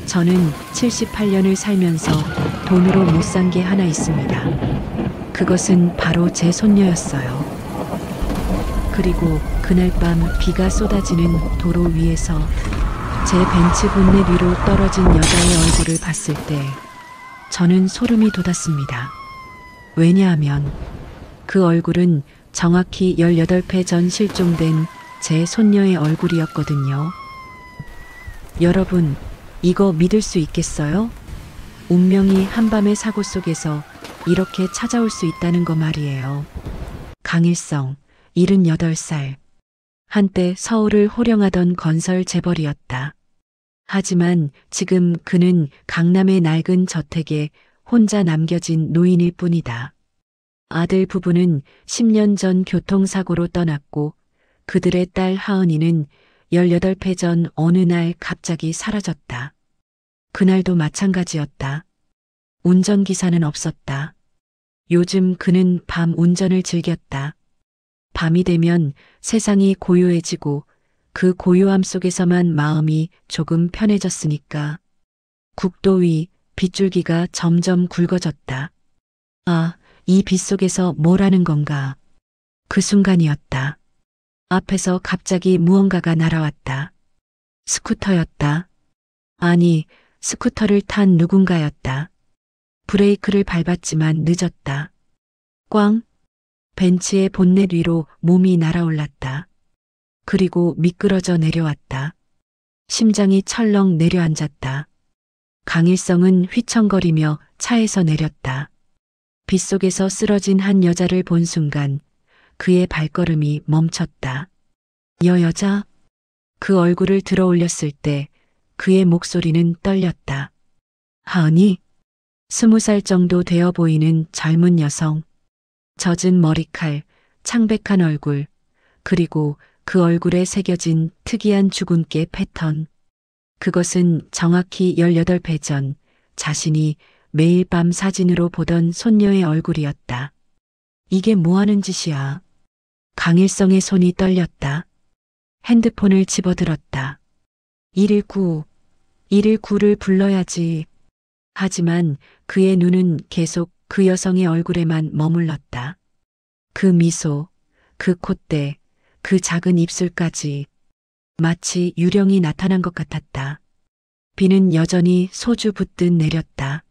저는 78년을 살면서 돈으로 못 산 게 하나 있습니다. 그것은 바로 제 손녀였어요. 그리고 그날 밤 비가 쏟아지는 도로 위에서 제 벤츠 본넷 위로 떨어진 여자의 얼굴을 봤을 때 저는 소름이 돋았습니다. 왜냐하면 그 얼굴은 정확히 18회 전 실종된 제 손녀의 얼굴이었거든요. 여러분, 이거 믿을 수 있겠어요? 운명이 한밤의 사고 속에서 이렇게 찾아올 수 있다는 거 말이에요. 강일성, 78살. 한때 서울을 호령하던 건설 재벌이었다. 하지만 지금 그는 강남의 낡은 저택에 혼자 남겨진 노인일 뿐이다. 아들 부부는 10년 전 교통사고로 떠났고 그들의 딸 하은이는 18회 전 어느 날 갑자기 사라졌다. 그날도 마찬가지였다. 운전기사는 없었다. 요즘 그는 밤 운전을 즐겼다. 밤이 되면 세상이 고요해지고 그 고요함 속에서만 마음이 조금 편해졌으니까. 국도 위 빗줄기가 점점 굵어졌다. 아, 이 빛 속에서 뭘 하는 건가? 그 순간이었다. 앞에서 갑자기 무언가가 날아왔다. 스쿠터였다. 아니, 스쿠터를 탄 누군가였다. 브레이크를 밟았지만 늦었다. 꽝! 벤츠의 본넷 위로 몸이 날아올랐다. 그리고 미끄러져 내려왔다. 심장이 철렁 내려앉았다. 강일성은 휘청거리며 차에서 내렸다. 빗속에서 쓰러진 한 여자를 본 순간 그의 발걸음이 멈췄다. 여자? 그 얼굴을 들어 올렸을 때 그의 목소리는 떨렸다. 하은이? 20살 정도 되어 보이는 젊은 여성. 젖은 머리칼, 창백한 얼굴, 그리고 그 얼굴에 새겨진 특이한 주근깨 패턴. 그것은 정확히 18회 전 자신이 매일 밤 사진으로 보던 손녀의 얼굴이었다. 이게 뭐 하는 짓이야? 강일성의 손이 떨렸다. 핸드폰을 집어들었다. 119, 119를 불러야지. 하지만 그의 눈은 계속 그 여성의 얼굴에만 머물렀다. 그 미소, 그 콧대, 그 작은 입술까지 마치 유령이 나타난 것 같았다. 비는 여전히 소주 붓듯 내렸다.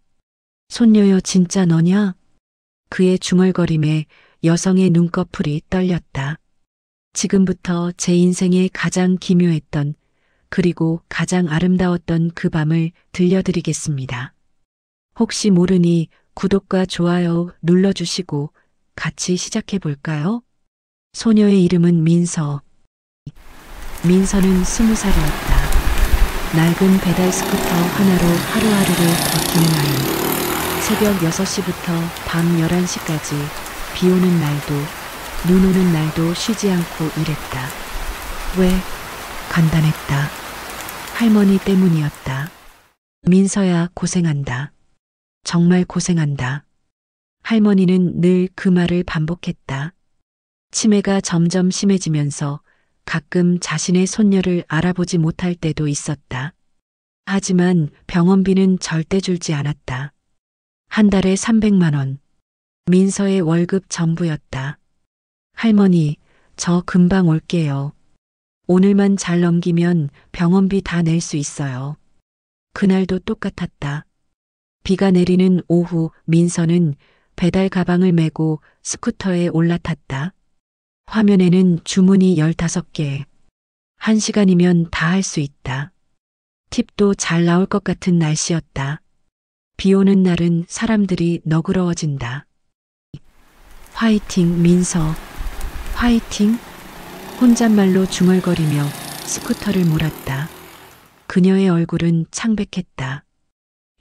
손녀여 진짜 너냐? 그의 중얼거림에 여성의 눈꺼풀이 떨렸다. 지금부터 제 인생의 가장 기묘했던 그리고 가장 아름다웠던 그 밤을 들려드리겠습니다. 혹시 모르니 구독과 좋아요 눌러주시고 같이 시작해 볼까요? 소녀의 이름은 민서. 민서는 20살이었다. 낡은 배달 스쿠터 하나로 하루하루를 버티는 아이. 새벽 6시부터 밤 11시까지 비 오는 날도 눈 오는 날도 쉬지 않고 일했다. 왜? 간단했다. 할머니 때문이었다. 민서야 고생한다. 정말 고생한다. 할머니는 늘 그 말을 반복했다. 치매가 점점 심해지면서 가끔 자신의 손녀를 알아보지 못할 때도 있었다. 하지만 병원비는 절대 줄지 않았다. 한 달에 300만 원. 민서의 월급 전부였다. 할머니, 저 금방 올게요. 오늘만 잘 넘기면 병원비 다 낼 수 있어요. 그날도 똑같았다. 비가 내리는 오후 민서는 배달 가방을 메고 스쿠터에 올라탔다. 화면에는 주문이 15개. 1시간이면 다 할 수 있다. 팁도 잘 나올 것 같은 날씨였다. 비 오는 날은 사람들이 너그러워진다. 화이팅 민서. 화이팅? 혼잣말로 중얼거리며 스쿠터를 몰았다. 그녀의 얼굴은 창백했다.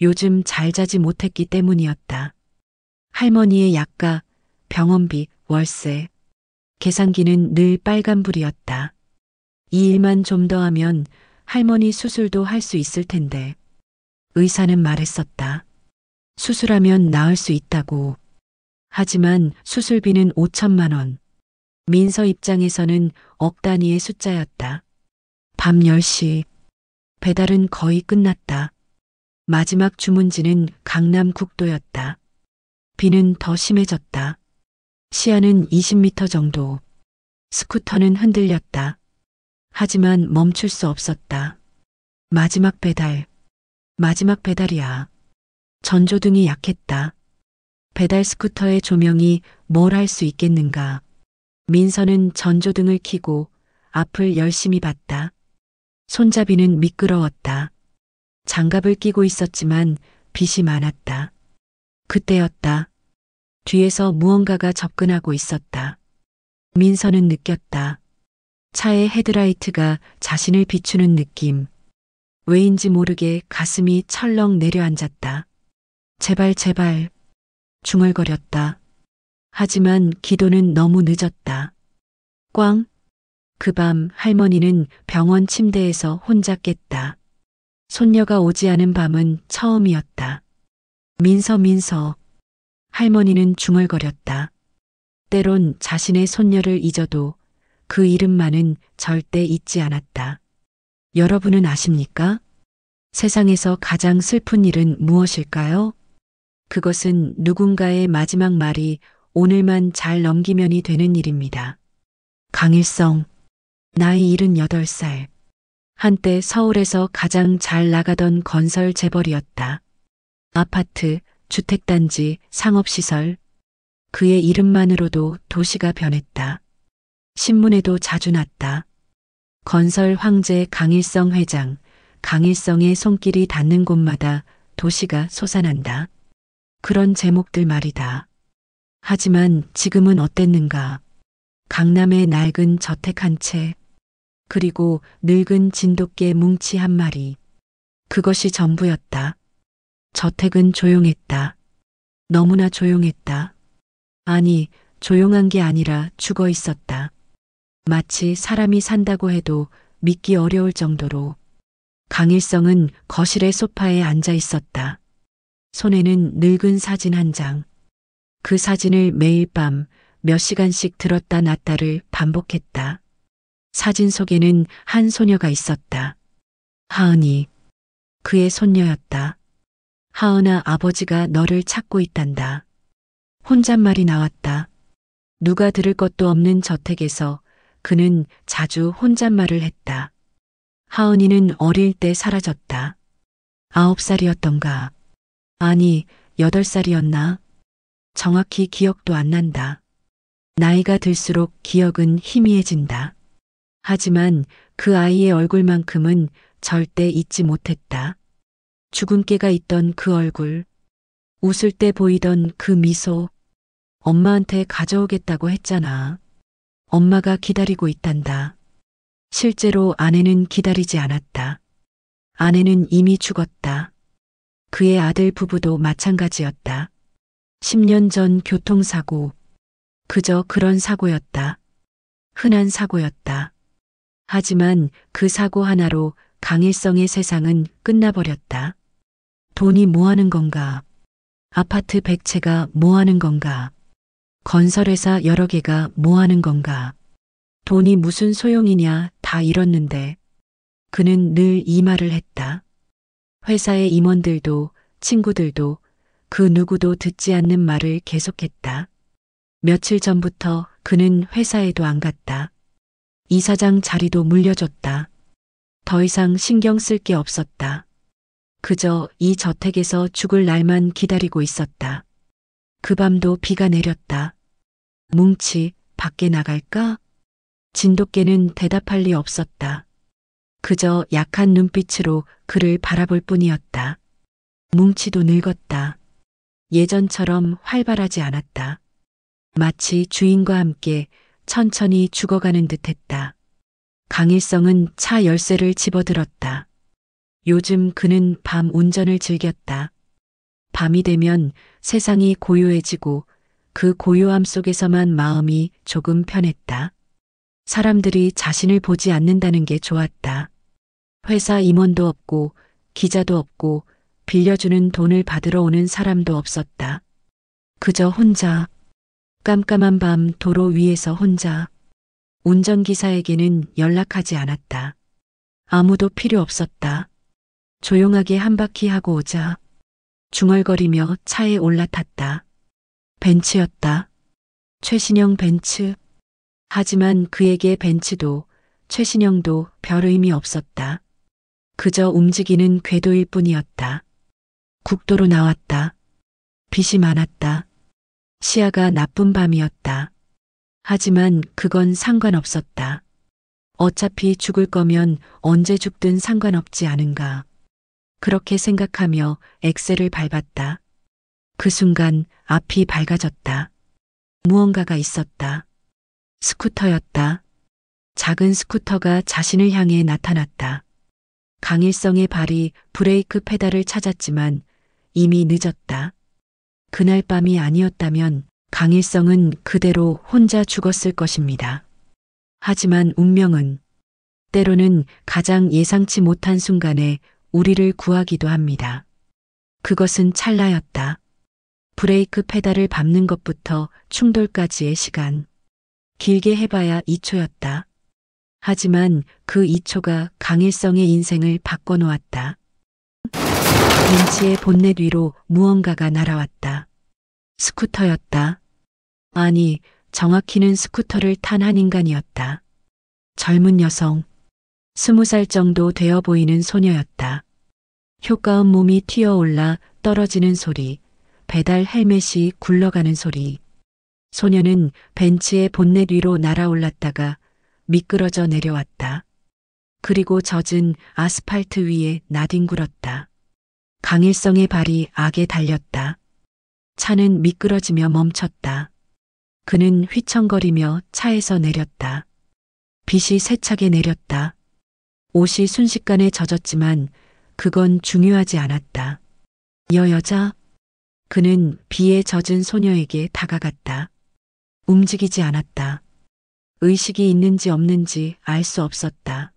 요즘 잘 자지 못했기 때문이었다. 할머니의 약가, 병원비, 월세. 계산기는 늘 빨간불이었다. 이 일만 좀 더 하면 할머니 수술도 할 수 있을 텐데. 의사는 말했었다. 수술하면 나을 수 있다고. 하지만 수술비는 5천만 원. 민서 입장에서는 억 단위의 숫자였다. 밤 10시. 배달은 거의 끝났다. 마지막 주문지는 강남 국도였다. 비는 더 심해졌다. 시야는 20m 정도. 스쿠터는 흔들렸다. 하지만 멈출 수 없었다. 마지막 배달. 마지막 배달이야. 전조등이 약했다. 배달 스쿠터의 조명이 뭘 할 수 있겠는가. 민서는 전조등을 켜고 앞을 열심히 봤다. 손잡이는 미끄러웠다. 장갑을 끼고 있었지만 빛이 많았다. 그때였다. 뒤에서 무언가가 접근하고 있었다. 민서는 느꼈다. 차의 헤드라이트가 자신을 비추는 느낌. 왜인지 모르게 가슴이 철렁 내려앉았다. 제발 제발. 중얼거렸다. 하지만 기도는 너무 늦었다. 꽝. 그 밤 할머니는 병원 침대에서 혼자 깼다. 손녀가 오지 않은 밤은 처음이었다. 민서. 할머니는 중얼거렸다. 때론 자신의 손녀를 잊어도 그 이름만은 절대 잊지 않았다. 여러분은 아십니까? 세상에서 가장 슬픈 일은 무엇일까요? 그것은 누군가의 마지막 말이 오늘만 잘 넘기면이 되는 일입니다. 강일성, 나이 78살. 한때 서울에서 가장 잘 나가던 건설 재벌이었다. 아파트, 주택단지, 상업시설. 그의 이름만으로도 도시가 변했다. 신문에도 자주 났다. 건설 황제 강일성 회장, 강일성의 손길이 닿는 곳마다 도시가 솟아난다. 그런 제목들 말이다. 하지만 지금은 어땠는가? 강남의 낡은 저택 한 채, 그리고 늙은 진돗개 뭉치 한 마리. 그것이 전부였다. 저택은 조용했다. 너무나 조용했다. 아니, 조용한 게 아니라 죽어 있었다. 마치 사람이 산다고 해도 믿기 어려울 정도로. 강일성은 거실의 소파에 앉아 있었다. 손에는 늙은 사진 한 장. 그 사진을 매일 밤 몇 시간씩 들었다 놨다를 반복했다. 사진 속에는 한 소녀가 있었다. 하은이. 그의 손녀였다. 하은아, 아버지가 너를 찾고 있단다. 혼잣말이 나왔다. 누가 들을 것도 없는 저택에서 그는 자주 혼잣말을 했다. 하은이는 어릴 때 사라졌다. 9살이었던가. 아니, 8살이었나? 정확히 기억도 안 난다. 나이가 들수록 기억은 희미해진다. 하지만 그 아이의 얼굴만큼은 절대 잊지 못했다. 주근깨가 있던 그 얼굴, 웃을 때 보이던 그 미소. 엄마한테 가져오겠다고 했잖아. 엄마가 기다리고 있단다. 실제로 아내는 기다리지 않았다. 아내는 이미 죽었다. 그의 아들 부부도 마찬가지였다. 10년 전 교통사고. 그저 그런 사고였다. 흔한 사고였다. 하지만 그 사고 하나로 강일성의 세상은 끝나버렸다. 돈이 뭐 하는 건가? 아파트 100채가 뭐 하는 건가? 건설회사 여러 개가 뭐 하는 건가? 돈이 무슨 소용이냐, 다 잃었는데. 그는 늘 이 말을 했다. 회사의 임원들도 친구들도 그 누구도 듣지 않는 말을 계속했다. 며칠 전부터 그는 회사에도 안 갔다. 이사장 자리도 물려줬다. 더 이상 신경 쓸 게 없었다. 그저 이 저택에서 죽을 날만 기다리고 있었다. 그 밤도 비가 내렸다. 뭉치, 밖에 나갈까? 진돗개는 대답할 리 없었다. 그저 약한 눈빛으로 그를 바라볼 뿐이었다. 뭉치도 늙었다. 예전처럼 활발하지 않았다. 마치 주인과 함께 천천히 죽어가는 듯했다. 강일성은 차 열쇠를 집어들었다. 요즘 그는 밤 운전을 즐겼다. 밤이 되면 세상이 고요해지고 그 고요함 속에서만 마음이 조금 편했다. 사람들이 자신을 보지 않는다는 게 좋았다. 회사 임원도 없고 기자도 없고 빌려주는 돈을 받으러 오는 사람도 없었다. 그저 혼자. 깜깜한 밤 도로 위에서 혼자. 운전기사에게는 연락하지 않았다. 아무도 필요 없었다. 조용하게 한 바퀴 하고 오자 중얼거리며 차에 올라탔다. 벤츠였다. 최신형 벤츠. 하지만 그에게 벤츠도 최신형도 별 의미 없었다. 그저 움직이는 궤도일 뿐이었다. 국도로 나왔다. 빛이 많았다. 시야가 나쁜 밤이었다. 하지만 그건 상관없었다. 어차피 죽을 거면 언제 죽든 상관없지 않은가. 그렇게 생각하며 엑셀을 밟았다. 그 순간 앞이 밝아졌다. 무언가가 있었다. 스쿠터였다. 작은 스쿠터가 자신을 향해 나타났다. 강일성의 발이 브레이크 페달을 찾았지만 이미 늦었다. 그날 밤이 아니었다면 강일성은 그대로 혼자 죽었을 것입니다. 하지만 운명은 때로는 가장 예상치 못한 순간에 우리를 구하기도 합니다. 그것은 찰나였다. 브레이크 페달을 밟는 것부터 충돌까지의 시간. 길게 해봐야 2초였다. 하지만 그 2초가 강일성의 인생을 바꿔놓았다. 벤츠의 본넷 위로 무언가가 날아왔다. 스쿠터였다. 아니, 정확히는 스쿠터를 탄 한 인간이었다. 젊은 여성, 20살 정도 되어 보이는 소녀였다. 효과음 몸이 튀어올라 떨어지는 소리, 배달 헬멧이 굴러가는 소리. 소녀는 벤츠의 본넷 위로 날아올랐다가 미끄러져 내려왔다. 그리고 젖은 아스팔트 위에 나뒹굴었다. 강일성의 발이 악에 달렸다. 차는 미끄러지며 멈췄다. 그는 휘청거리며 차에서 내렸다. 빛이 세차게 내렸다. 옷이 순식간에 젖었지만 그건 중요하지 않았다. 여자? 그는 비에 젖은 소녀에게 다가갔다. 움직이지 않았다. 의식이 있는지 없는지 알 수 없었다.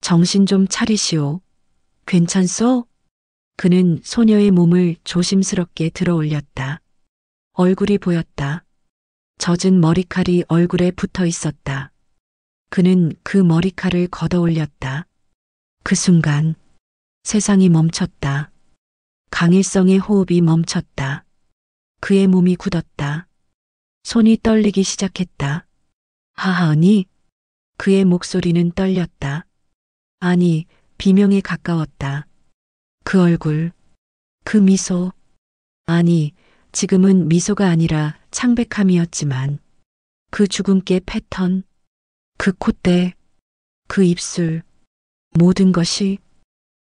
정신 좀 차리시오. 괜찮소? 그는 소녀의 몸을 조심스럽게 들어 올렸다. 얼굴이 보였다. 젖은 머리칼이 얼굴에 붙어 있었다. 그는 그 머리칼을 걷어 올렸다. 그 순간 세상이 멈췄다. 강일성의 호흡이 멈췄다. 그의 몸이 굳었다. 손이 떨리기 시작했다. 하하니? 그의 목소리는 떨렸다. 아니, 비명에 가까웠다. 그 얼굴, 그 미소. 아니, 지금은 미소가 아니라 창백함이었지만 그 주근깨 패턴, 그 콧대, 그 입술, 모든 것이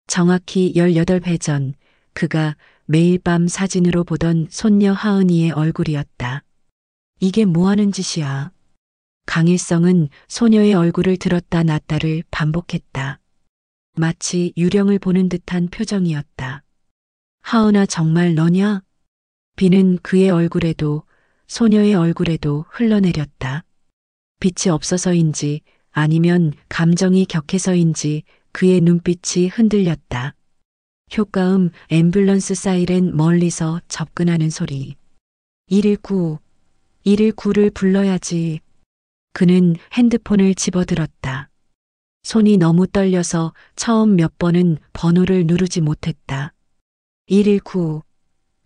정확히 18회 전 그가 매일 밤 사진으로 보던 손녀 하은이의 얼굴이었다. 이게 뭐하는 짓이야? 강일성은 소녀의 얼굴을 들었다 놨다를 반복했다. 마치 유령을 보는 듯한 표정이었다. 하은아, 정말 너냐? 비는 그의 얼굴에도 소녀의 얼굴에도 흘러내렸다. 빛이 없어서인지 아니면 감정이 격해서인지 그의 눈빛이 흔들렸다. 효과음 앰뷸런스 사이렌 멀리서 접근하는 소리. 119, 119를 불러야지. 그는 핸드폰을 집어들었다. 손이 너무 떨려서 처음 몇 번은 번호를 누르지 못했다. 119,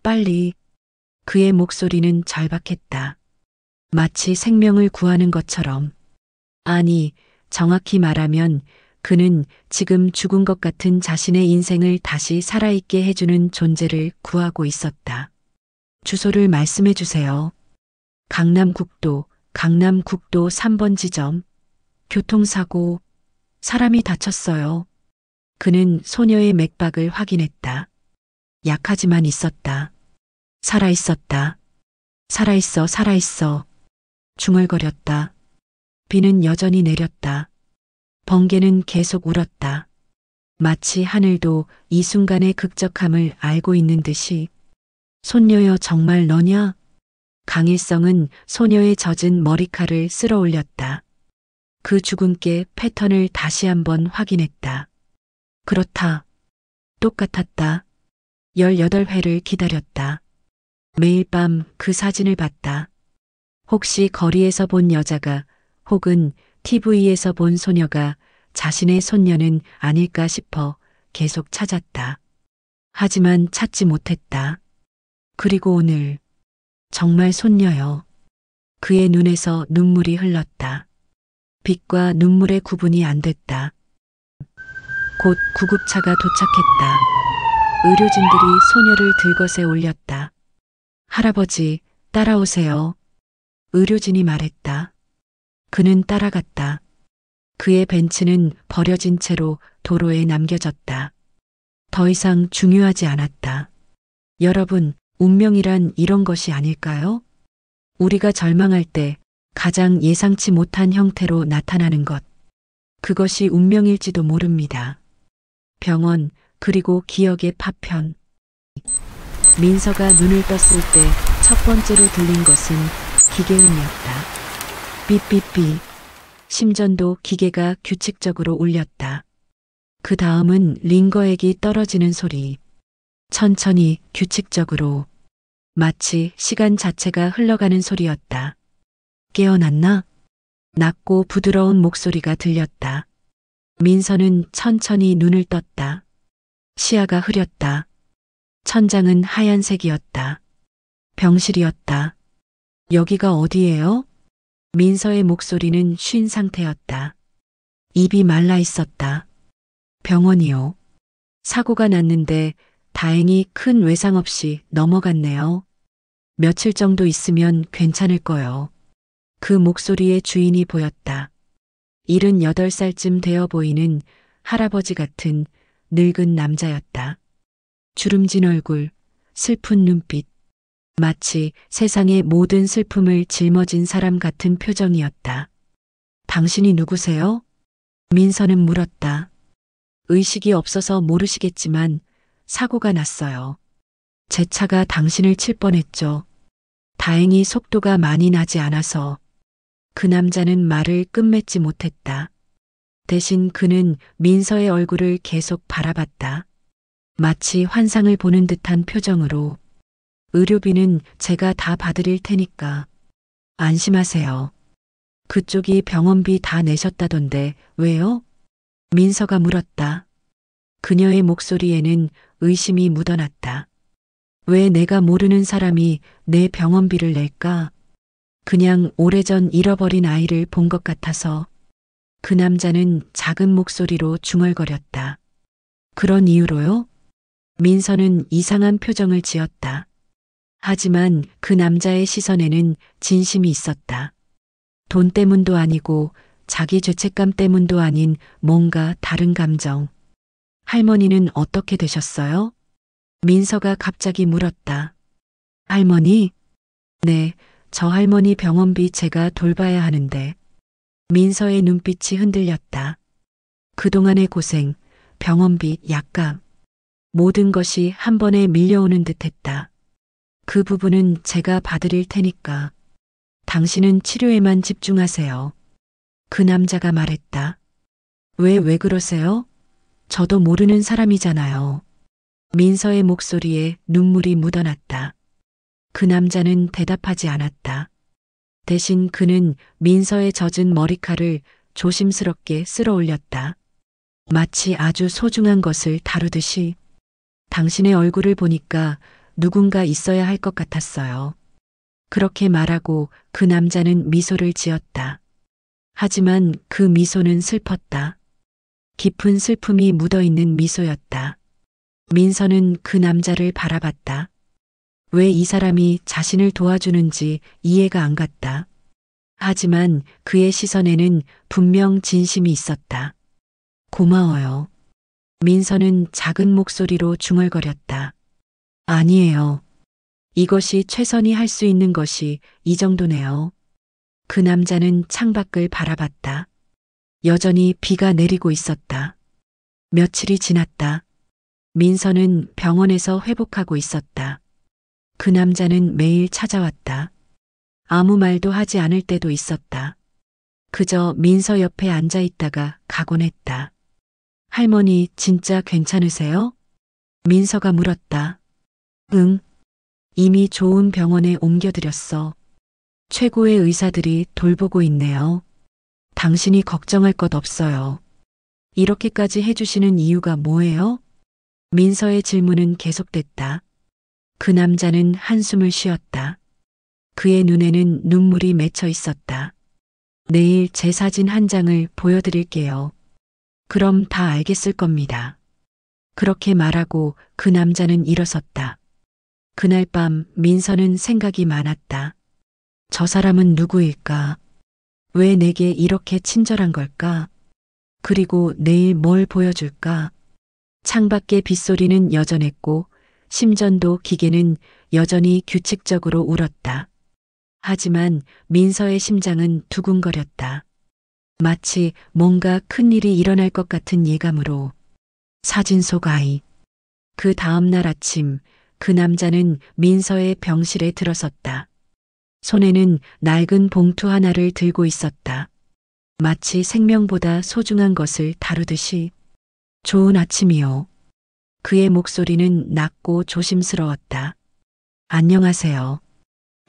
빨리. 그의 목소리는 절박했다. 마치 생명을 구하는 것처럼. 아니, 정확히 말하면 그는 지금 죽은 것 같은 자신의 인생을 다시 살아있게 해주는 존재를 구하고 있었다. 주소를 말씀해 주세요. 강남국도 3번 지점. 교통사고. 사람이 다쳤어요. 그는 소녀의 맥박을 확인했다. 약하지만 있었다. 살아있었다. 살아있어, 살아있어. 중얼거렸다. 비는 여전히 내렸다. 번개는 계속 울었다. 마치 하늘도 이 순간의 극적함을 알고 있는 듯이. 손녀여, 정말 너냐? 강일성은 소녀의 젖은 머리칼을 쓸어 올렸다. 그 주근깨 패턴을 다시 한번 확인했다. 그렇다. 똑같았다. 18회를 기다렸다. 매일 밤 그 사진을 봤다. 혹시 거리에서 본 여자가 혹은 TV에서 본 소녀가 자신의 손녀는 아닐까 싶어 계속 찾았다. 하지만 찾지 못했다. 그리고 오늘 정말 손녀요. 그의 눈에서 눈물이 흘렀다. 빛과 눈물의 구분이 안 됐다. 곧 구급차가 도착했다. 의료진들이 소녀를 들것에 올렸다. 할아버지, 따라오세요. 의료진이 말했다. 그는 따라갔다. 그의 벤츠는 버려진 채로 도로에 남겨졌다. 더 이상 중요하지 않았다. 여러분, 운명이란 이런 것이 아닐까요? 우리가 절망할 때 가장 예상치 못한 형태로 나타나는 것. 그것이 운명일지도 모릅니다. 병원, 그리고 기억의 파편. 민서가 눈을 떴을 때 첫 번째로 들린 것은 기계음이었다. 삐삐삐. 심전도 기계가 규칙적으로 울렸다. 그 다음은 링거액이 떨어지는 소리. 천천히 규칙적으로. 마치 시간 자체가 흘러가는 소리였다. 깨어났나? 낮고 부드러운 목소리가 들렸다. 민서는 천천히 눈을 떴다. 시야가 흐렸다. 천장은 하얀색이었다. 병실이었다. 여기가 어디예요? 민서의 목소리는 쉰 상태였다. 입이 말라 있었다. 병원이요. 사고가 났는데 다행히 큰 외상 없이 넘어갔네요. 며칠 정도 있으면 괜찮을 거요. 그 목소리의 주인이 보였다. 78살쯤 되어 보이는 할아버지 같은 늙은 남자였다. 주름진 얼굴, 슬픈 눈빛, 마치 세상의 모든 슬픔을 짊어진 사람 같은 표정이었다. 당신이 누구세요? 민서는 물었다. 의식이 없어서 모르시겠지만 사고가 났어요. 제 차가 당신을 칠 뻔했죠. 다행히 속도가 많이 나지 않아서. 그 남자는 말을 끝맺지 못했다. 대신 그는 민서의 얼굴을 계속 바라봤다. 마치 환상을 보는 듯한 표정으로. 의료비는 제가 다 받으릴 테니까 안심하세요. 그쪽이 병원비 다 내셨다던데 왜요? 민서가 물었다. 그녀의 목소리에는 의심이 묻어났다. 왜 내가 모르는 사람이 내 병원비를 낼까? 그냥 오래전 잃어버린 아이를 본 것 같아서. 그 남자는 작은 목소리로 중얼거렸다. 그런 이유로요? 민서는 이상한 표정을 지었다. 하지만 그 남자의 시선에는 진심이 있었다. 돈 때문도 아니고 자기 죄책감 때문도 아닌 뭔가 다른 감정. 할머니는 어떻게 되셨어요? 민서가 갑자기 물었다. 할머니? 네, 저 할머니 병원비 제가 돌봐야 하는데. 민서의 눈빛이 흔들렸다. 그동안의 고생, 병원비, 약값. 모든 것이 한 번에 밀려오는 듯했다. 그 부분은 제가 받으릴 테니까. 당신은 치료에만 집중하세요. 그 남자가 말했다. 왜 그러세요? 저도 모르는 사람이잖아요. 민서의 목소리에 눈물이 묻어났다. 그 남자는 대답하지 않았다. 대신 그는 민서의 젖은 머리칼을 조심스럽게 쓸어 올렸다. 마치 아주 소중한 것을 다루듯이. 당신의 얼굴을 보니까 누군가 있어야 할 것 같았어요. 그렇게 말하고 그 남자는 미소를 지었다. 하지만 그 미소는 슬펐다. 깊은 슬픔이 묻어있는 미소였다. 민서는 그 남자를 바라봤다. 왜 이 사람이 자신을 도와주는지 이해가 안 갔다. 하지만 그의 시선에는 분명 진심이 있었다. 고마워요. 민서는 작은 목소리로 중얼거렸다. 아니에요. 이것이 최선이 할 수 있는 것이 이 정도네요. 그 남자는 창밖을 바라봤다. 여전히 비가 내리고 있었다. 며칠이 지났다. 민서는 병원에서 회복하고 있었다. 그 남자는 매일 찾아왔다. 아무 말도 하지 않을 때도 있었다. 그저 민서 옆에 앉아 있다가 가곤 했다. 할머니 진짜 괜찮으세요? 민서가 물었다. 응. 이미 좋은 병원에 옮겨드렸어. 최고의 의사들이 돌보고 있네요. 당신이 걱정할 것 없어요. 이렇게까지 해주시는 이유가 뭐예요? 민서의 질문은 계속됐다. 그 남자는 한숨을 쉬었다. 그의 눈에는 눈물이 맺혀 있었다. 내일 제 사진 한 장을 보여드릴게요. 그럼 다 알겠을 겁니다. 그렇게 말하고 그 남자는 일어섰다. 그날 밤 민서는 생각이 많았다. 저 사람은 누구일까? 왜 내게 이렇게 친절한 걸까? 그리고 내일 뭘 보여줄까? 창밖의 빗소리는 여전했고 심전도 기계는 여전히 규칙적으로 울었다. 하지만 민서의 심장은 두근거렸다. 마치 뭔가 큰일이 일어날 것 같은 예감으로. 사진 속 아이. 그 다음 날 아침 그 남자는 민서의 병실에 들어섰다. 손에는 낡은 봉투 하나를 들고 있었다. 마치 생명보다 소중한 것을 다루듯이. 좋은 아침이요. 그의 목소리는 낮고 조심스러웠다. 안녕하세요.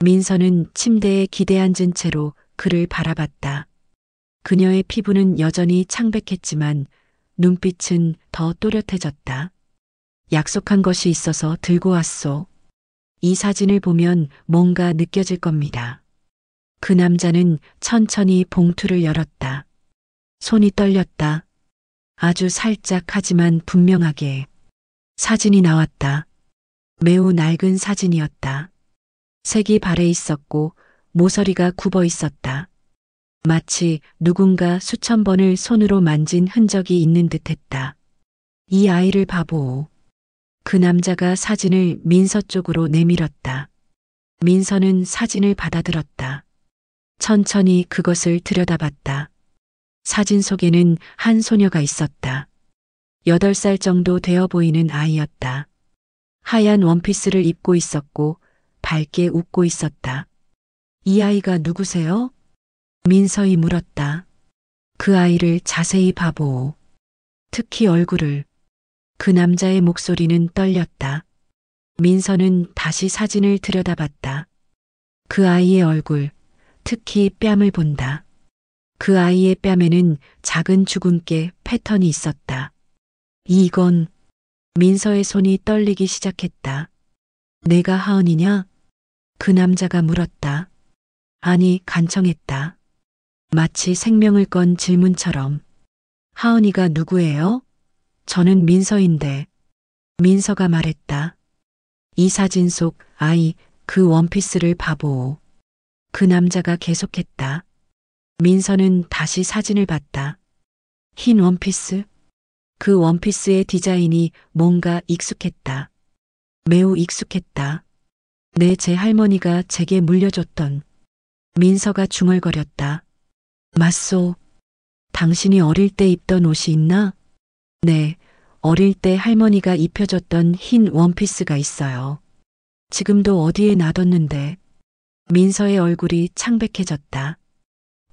민서는 침대에 기대앉은 채로 그를 바라봤다. 그녀의 피부는 여전히 창백했지만 눈빛은 더 또렷해졌다. 약속한 것이 있어서 들고 왔소. 이 사진을 보면 뭔가 느껴질 겁니다. 그 남자는 천천히 봉투를 열었다. 손이 떨렸다. 아주 살짝 하지만 분명하게. 사진이 나왔다. 매우 낡은 사진이었다. 색이 발해 있었고 모서리가 굽어 있었다. 마치 누군가 수천 번을 손으로 만진 흔적이 있는 듯했다. 이 아이를 봐보. 그 남자가 사진을 민서 쪽으로 내밀었다. 민서는 사진을 받아들었다. 천천히 그것을 들여다봤다. 사진 속에는 한 소녀가 있었다. 8살 정도 되어 보이는 아이였다. 하얀 원피스를 입고 있었고 밝게 웃고 있었다. 이 아이가 누구세요? 민서이 물었다. 그 아이를 자세히 봐보. 특히 얼굴을. 그 남자의 목소리는 떨렸다. 민서는 다시 사진을 들여다봤다. 그 아이의 얼굴, 특히 뺨을 본다. 그 아이의 뺨에는 작은 주근깨 패턴이 있었다. 이건 민서의 손이 떨리기 시작했다. 내가 하은이냐? 그 남자가 물었다. 아니, 간청했다. 마치 생명을 건 질문처럼. 하은이가 누구예요? 저는 민서인데. 민서가 말했다. 이 사진 속 아이, 그 원피스를 봐보. 그 남자가 계속했다. 민서는 다시 사진을 봤다. 흰 원피스? 그 원피스의 디자인이 뭔가 익숙했다. 매우 익숙했다. 제 할머니가 제게 물려줬던. 민서가 중얼거렸다. 맞소. 당신이 어릴 때 입던 옷이 있나? 네, 어릴 때 할머니가 입혀줬던 흰 원피스가 있어요. 지금도 어디에 놔뒀는데. 민서의 얼굴이 창백해졌다.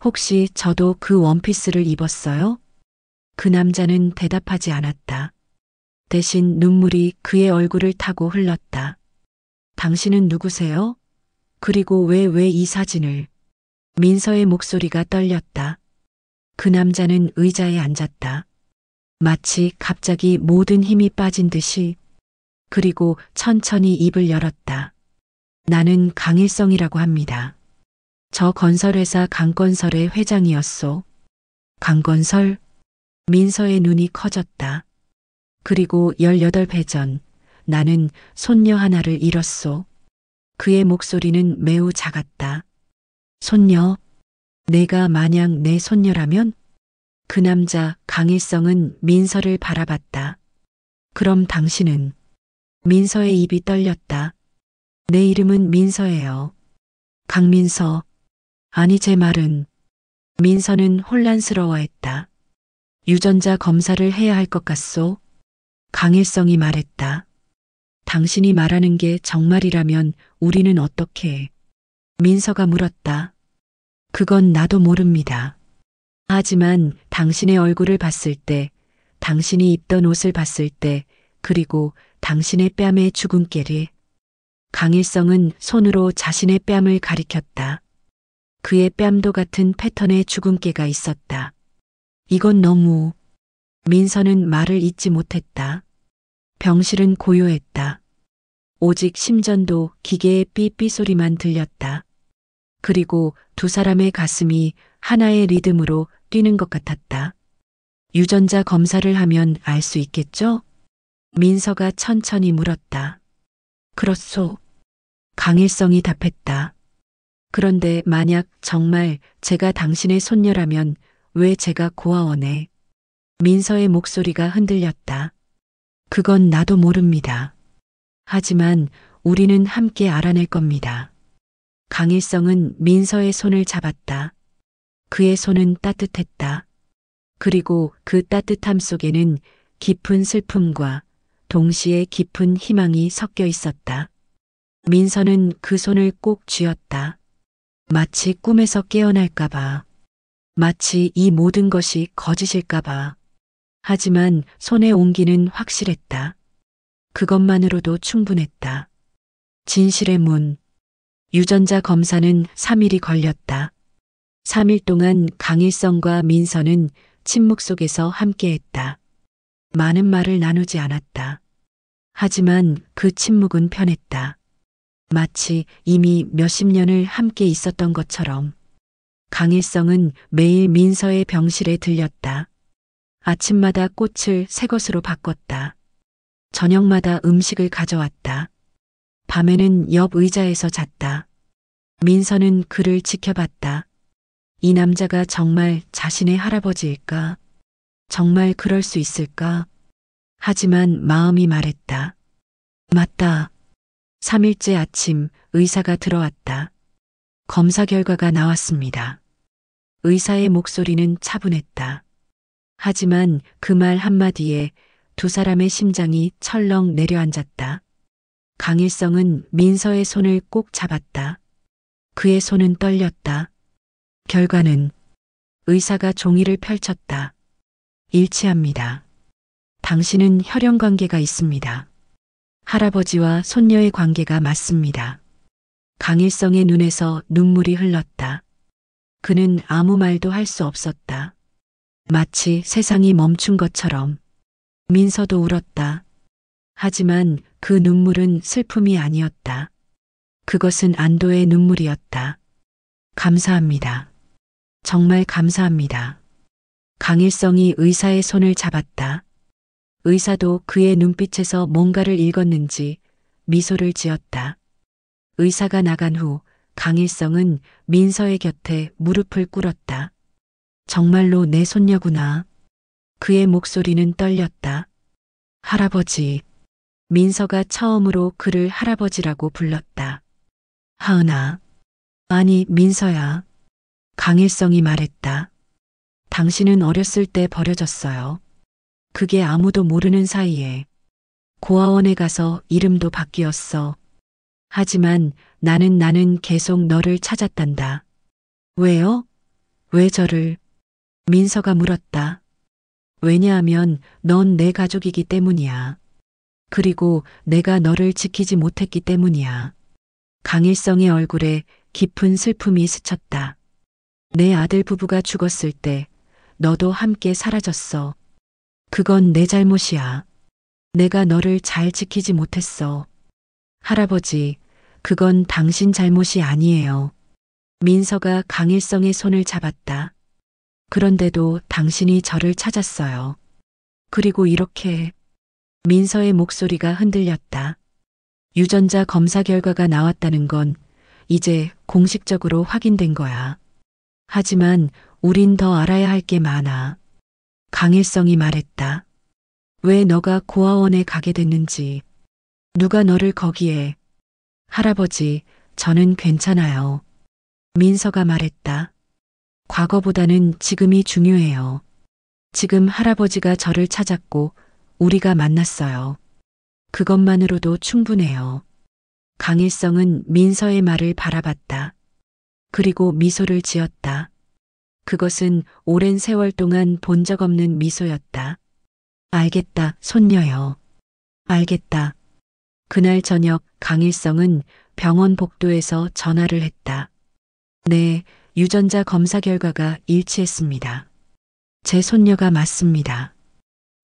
혹시 저도 그 원피스를 입었어요? 그 남자는 대답하지 않았다. 대신 눈물이 그의 얼굴을 타고 흘렀다. 당신은 누구세요? 그리고 왜 이 사진을? 민서의 목소리가 떨렸다. 그 남자는 의자에 앉았다. 마치 갑자기 모든 힘이 빠진 듯이. 그리고 천천히 입을 열었다. 나는 강일성이라고 합니다. 저 건설회사 강건설의 회장이었소. 강건설? 민서의 눈이 커졌다. 그리고 18배 전 나는 손녀 하나를 잃었소. 그의 목소리는 매우 작았다. 손녀? 내가 만약 내 손녀라면? 그 남자 강일성은 민서를 바라봤다. 그럼 당신은? 민서의 입이 떨렸다. 내 이름은 민서예요. 강민서. 아니, 제 말은. 민서는 혼란스러워했다. 유전자 검사를 해야 할 것 같소? 강일성이 말했다. 당신이 말하는 게 정말이라면 우리는 어떻게 해? 민서가 물었다. 그건 나도 모릅니다. 하지만 당신의 얼굴을 봤을 때, 당신이 입던 옷을 봤을 때, 그리고 당신의 뺨의 주근깨를. 강일성은 손으로 자신의 뺨을 가리켰다. 그의 뺨도 같은 패턴의 주근깨가 있었다. 이건 너무. 민서는 말을 잇지 못했다. 병실은 고요했다. 오직 심전도 기계의 삐삐 소리만 들렸다. 그리고 두 사람의 가슴이 하나의 리듬으로 뛰는 것 같았다. 유전자 검사를 하면 알 수 있겠죠? 민서가 천천히 물었다. 그렇소. 강일성이 답했다. 그런데 만약 정말 제가 당신의 손녀라면 왜 제가 고아원에? 민서의 목소리가 흔들렸다. 그건 나도 모릅니다. 하지만 우리는 함께 알아낼 겁니다. 강일성은 민서의 손을 잡았다. 그의 손은 따뜻했다. 그리고 그 따뜻함 속에는 깊은 슬픔과 동시에 깊은 희망이 섞여 있었다. 민서는 그 손을 꼭 쥐었다. 마치 꿈에서 깨어날까봐. 마치 이 모든 것이 거짓일까봐. 하지만 손의 온기는 확실했다. 그것만으로도 충분했다. 진실의 문. 유전자 검사는 3일이 걸렸다. 3일 동안 강일성과 민서는 침묵 속에서 함께했다. 많은 말을 나누지 않았다. 하지만 그 침묵은 편했다. 마치 이미 몇십 년을 함께 있었던 것처럼. 강일성은 매일 민서의 병실에 들렸다. 아침마다 꽃을 새 것으로 바꿨다. 저녁마다 음식을 가져왔다. 밤에는 옆 의자에서 잤다. 민서는 그를 지켜봤다. 이 남자가 정말 자신의 할아버지일까? 정말 그럴 수 있을까? 하지만 마음이 말했다. 맞다. 3일째 아침 의사가 들어왔다. 검사 결과가 나왔습니다. 의사의 목소리는 차분했다. 하지만 그 말 한마디에 두 사람의 심장이 철렁 내려앉았다. 강일성은 민서의 손을 꼭 잡았다. 그의 손은 떨렸다. 결과는 의사가 종이를 펼쳤다. 일치합니다. 당신은 혈연 관계가 있습니다. 할아버지와 손녀의 관계가 맞습니다. 강일성의 눈에서 눈물이 흘렀다. 그는 아무 말도 할 수 없었다. 마치 세상이 멈춘 것처럼. 민서도 울었다. 하지만 그 눈물은 슬픔이 아니었다. 그것은 안도의 눈물이었다. 감사합니다. 정말 감사합니다. 강일성이 의사의 손을 잡았다. 의사도 그의 눈빛에서 뭔가를 읽었는지 미소를 지었다. 의사가 나간 후 강일성은 민서의 곁에 무릎을 꿇었다. 정말로 내 손녀구나. 그의 목소리는 떨렸다. 할아버지. 민서가 처음으로 그를 할아버지라고 불렀다. 하은아. 아니, 민서야. 강일성이 말했다. 당신은 어렸을 때 버려졌어요. 그게 아무도 모르는 사이에. 고아원에 가서 이름도 바뀌었어. 하지만 나는 계속 너를 찾았단다. 왜요? 왜 저를? 민서가 물었다. 왜냐하면 넌 내 가족이기 때문이야. 그리고 내가 너를 지키지 못했기 때문이야. 강일성의 얼굴에 깊은 슬픔이 스쳤다. 내 아들 부부가 죽었을 때 너도 함께 사라졌어. 그건 내 잘못이야. 내가 너를 잘 지키지 못했어. 할아버지, 그건 당신 잘못이 아니에요. 민서가 강일성의 손을 잡았다. 그런데도 당신이 저를 찾았어요. 그리고 이렇게. 민서의 목소리가 흔들렸다. 유전자 검사 결과가 나왔다는 건 이제 공식적으로 확인된 거야. 하지만 우린 더 알아야 할 게 많아. 강일성이 말했다. 왜 너가 고아원에 가게 됐는지. 누가 너를 거기에. 할아버지, 저는 괜찮아요. 민서가 말했다. 과거보다는 지금이 중요해요. 지금 할아버지가 저를 찾았고 우리가 만났어요. 그것만으로도 충분해요. 강일성은 민서의 말을 바라봤다. 그리고 미소를 지었다. 그것은 오랜 세월 동안 본 적 없는 미소였다. 알겠다, 손녀요. 알겠다. 그날 저녁 강일성은 병원 복도에서 전화를 했다. 네, 유전자 검사 결과가 일치했습니다. 제 손녀가 맞습니다.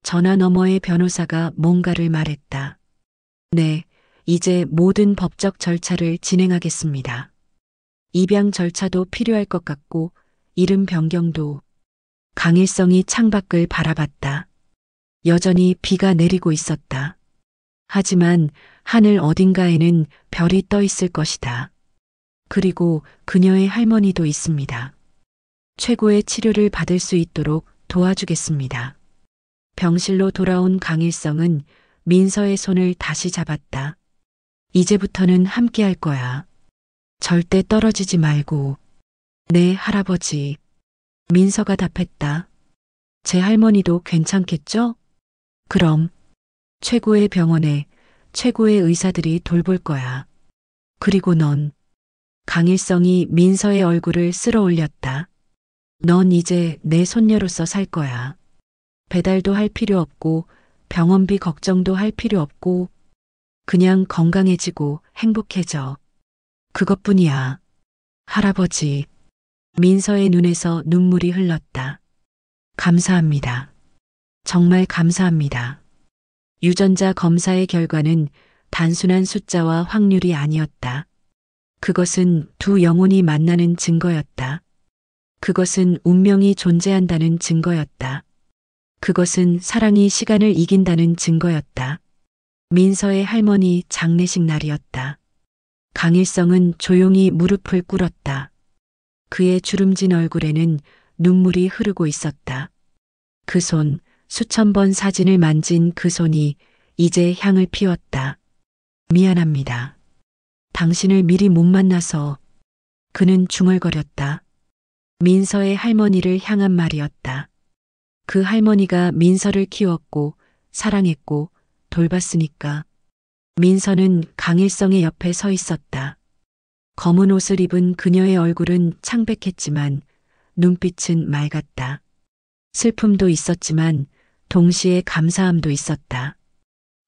전화 너머의 변호사가 뭔가를 말했다. 네, 이제 모든 법적 절차를 진행하겠습니다. 입양 절차도 필요할 것 같고 이름 변경도. 강일성이 창밖을 바라봤다. 여전히 비가 내리고 있었다. 하지만 하늘 어딘가에는 별이 떠 있을 것이다. 그리고 그녀의 할머니도 있습니다. 최고의 치료를 받을 수 있도록 도와주겠습니다. 병실로 돌아온 강일성은 민서의 손을 다시 잡았다. 이제부터는 함께 할 거야. 절대 떨어지지 말고. 네, 할아버지. 민서가 답했다. 제 할머니도 괜찮겠죠? 그럼 최고의 병원에 최고의 의사들이 돌볼 거야. 그리고 넌. 강일성이 민서의 얼굴을 쓸어 올렸다. 넌 이제 내 손녀로서 살 거야. 배달도 할 필요 없고 병원비 걱정도 할 필요 없고 그냥 건강해지고 행복해져. 그것뿐이야. 할아버지. 민서의 눈에서 눈물이 흘렀다. 감사합니다. 정말 감사합니다. 유전자 검사의 결과는 단순한 숫자와 확률이 아니었다. 그것은 두 영혼이 만나는 증거였다. 그것은 운명이 존재한다는 증거였다. 그것은 사랑이 시간을 이긴다는 증거였다. 민서의 할머니 장례식 날이었다. 강일성은 조용히 무릎을 꿇었다. 그의 주름진 얼굴에는 눈물이 흐르고 있었다. 그 손, 수천 번 사진을 만진 그 손이 이제 향을 피웠다. 미안합니다. 당신을 미리 못 만나서. 그는 중얼거렸다. 민서의 할머니를 향한 말이었다. 그 할머니가 민서를 키웠고 사랑했고 돌봤으니까. 민서는 강일성의 옆에 서 있었다. 검은 옷을 입은 그녀의 얼굴은 창백했지만 눈빛은 맑았다. 슬픔도 있었지만 동시에 감사함도 있었다.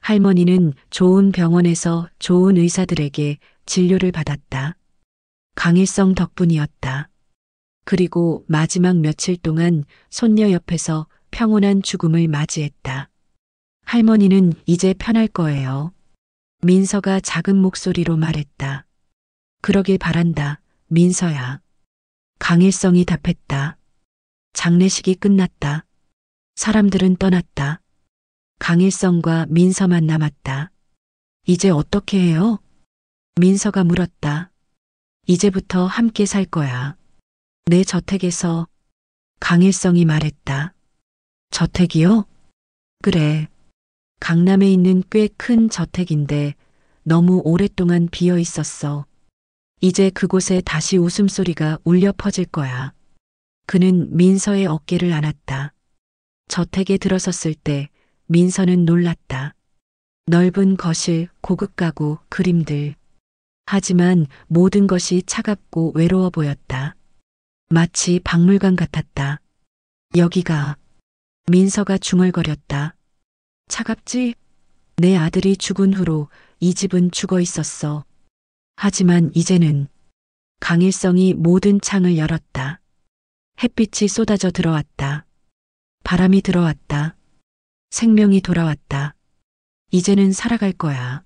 할머니는 좋은 병원에서 좋은 의사들에게 진료를 받았다. 강일성 덕분이었다. 그리고 마지막 며칠 동안 손녀 옆에서 평온한 죽음을 맞이했다. 할머니는 이제 편할 거예요. 민서가 작은 목소리로 말했다. 그러길 바란다, 민서야. 강일성이 답했다. 장례식이 끝났다. 사람들은 떠났다. 강일성과 민서만 남았다. 이제 어떻게 해요? 민서가 물었다. 이제부터 함께 살 거야. 내 저택에서. 강일성이 말했다. 저택이요? 그래. 강남에 있는 꽤 큰 저택인데 너무 오랫동안 비어 있었어. 이제 그곳에 다시 웃음소리가 울려 퍼질 거야. 그는 민서의 어깨를 안았다. 저택에 들어섰을 때 민서는 놀랐다. 넓은 거실, 고급 가구, 그림들. 하지만 모든 것이 차갑고 외로워 보였다. 마치 박물관 같았다. 여기가. 민서가 중얼거렸다. 차갑지? 내 아들이 죽은 후로 이 집은 죽어 있었어. 하지만 이제는. 강일성이 모든 창을 열었다. 햇빛이 쏟아져 들어왔다. 바람이 들어왔다. 생명이 돌아왔다. 이제는 살아갈 거야.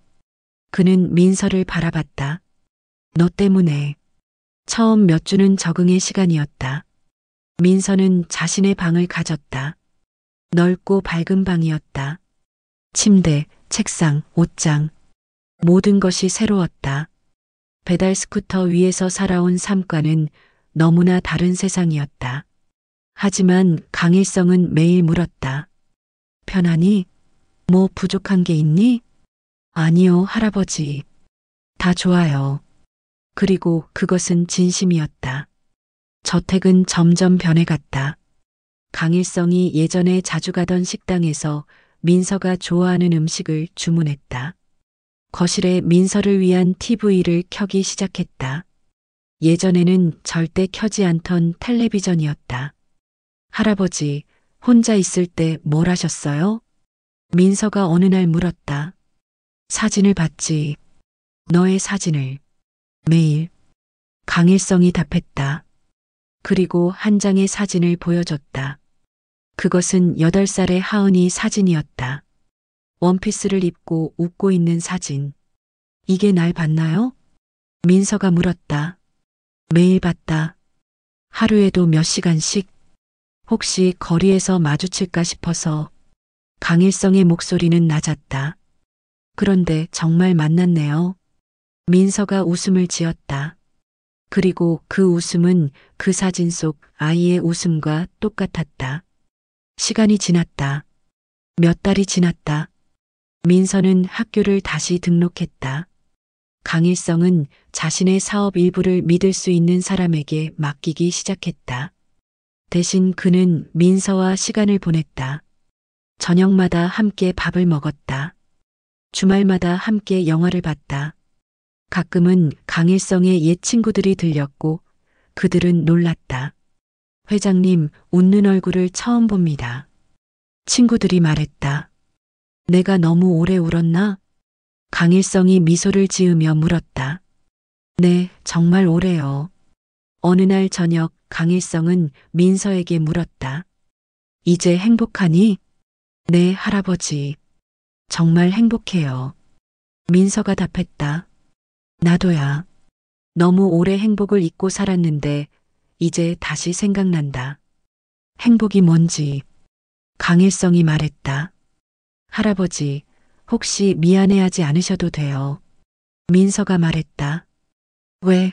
그는 민서를 바라봤다. 너 때문에. 처음 몇 주는 적응의 시간이었다. 민서는 자신의 방을 가졌다. 넓고 밝은 방이었다. 침대, 책상, 옷장. 모든 것이 새로웠다. 배달 스쿠터 위에서 살아온 삶과는 너무나 다른 세상이었다. 하지만 강일성은 매일 물었다. 편하니? 뭐 부족한 게 있니? 아니요, 할아버지. 다 좋아요. 그리고 그것은 진심이었다. 저택은 점점 변해갔다. 강일성이 예전에 자주 가던 식당에서 민서가 좋아하는 음식을 주문했다. 거실에 민서를 위한 TV를 켜기 시작했다. 예전에는 절대 켜지 않던 텔레비전이었다. 할아버지, 혼자 있을 때 뭘 하셨어요? 민서가 어느 날 물었다. 사진을 봤지. 너의 사진을. 매일. 강일성이 답했다. 그리고 한 장의 사진을 보여줬다. 그것은 8살의 하은이 사진이었다. 원피스를 입고 웃고 있는 사진. 이게 날 봤나요? 민서가 물었다. 매일 봤다. 하루에도 몇 시간씩. 혹시 거리에서 마주칠까 싶어서. 강일성의 목소리는 낮았다. 그런데 정말 만났네요. 민서가 웃음을 지었다. 그리고 그 웃음은 그 사진 속 아이의 웃음과 똑같았다. 시간이 지났다. 몇 달이 지났다. 민서는 학교를 다시 등록했다. 강일성은 자신의 사업 일부를 믿을 수 있는 사람에게 맡기기 시작했다. 대신 그는 민서와 시간을 보냈다. 저녁마다 함께 밥을 먹었다. 주말마다 함께 영화를 봤다. 가끔은 강일성의 옛 친구들이 들렸고 그들은 놀랐다. 회장님, 웃는 얼굴을 처음 봅니다. 친구들이 말했다. 내가 너무 오래 울었나? 강일성이 미소를 지으며 물었다. 네, 정말 오래요. 어느 날 저녁 강일성은 민서에게 물었다. 이제 행복하니? 네, 할아버지. 정말 행복해요. 민서가 답했다. 나도야. 너무 오래 행복을 잊고 살았는데 이제 다시 생각난다. 행복이 뭔지. 강일성이 말했다. 할아버지, 혹시 미안해하지 않으셔도 돼요. 민서가 말했다. 왜?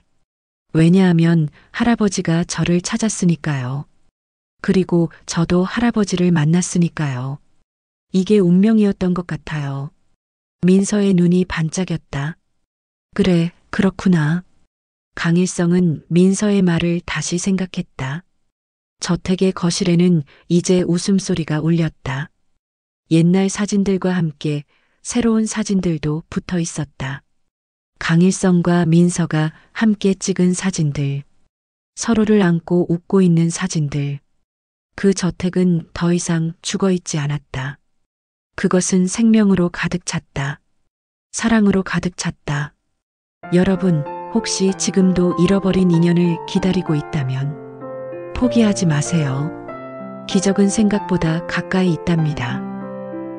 왜냐하면 할아버지가 저를 찾았으니까요. 그리고 저도 할아버지를 만났으니까요. 이게 운명이었던 것 같아요. 민서의 눈이 반짝였다. 그래, 그렇구나. 강일성은 민서의 말을 다시 생각했다. 저택의 거실에는 이제 웃음소리가 울렸다. 옛날 사진들과 함께 새로운 사진들도 붙어 있었다. 강일성과 민서가 함께 찍은 사진들. 서로를 안고 웃고 있는 사진들. 그 저택은 더 이상 죽어 있지 않았다. 그것은 생명으로 가득 찼다. 사랑으로 가득 찼다. 여러분, 혹시 지금도 잃어버린 인연을 기다리고 있다면 포기하지 마세요. 기적은 생각보다 가까이 있답니다.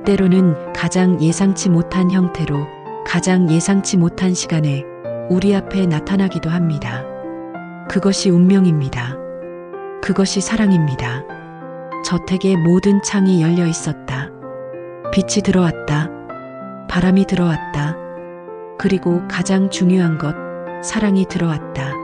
때로는 가장 예상치 못한 형태로 가장 예상치 못한 시간에 우리 앞에 나타나기도 합니다. 그것이 운명입니다. 그것이 사랑입니다. 저택의 모든 창이 열려 있었다. 빛이 들어왔다. 바람이 들어왔다. 그리고 가장 중요한 것, 사랑이 들어왔다.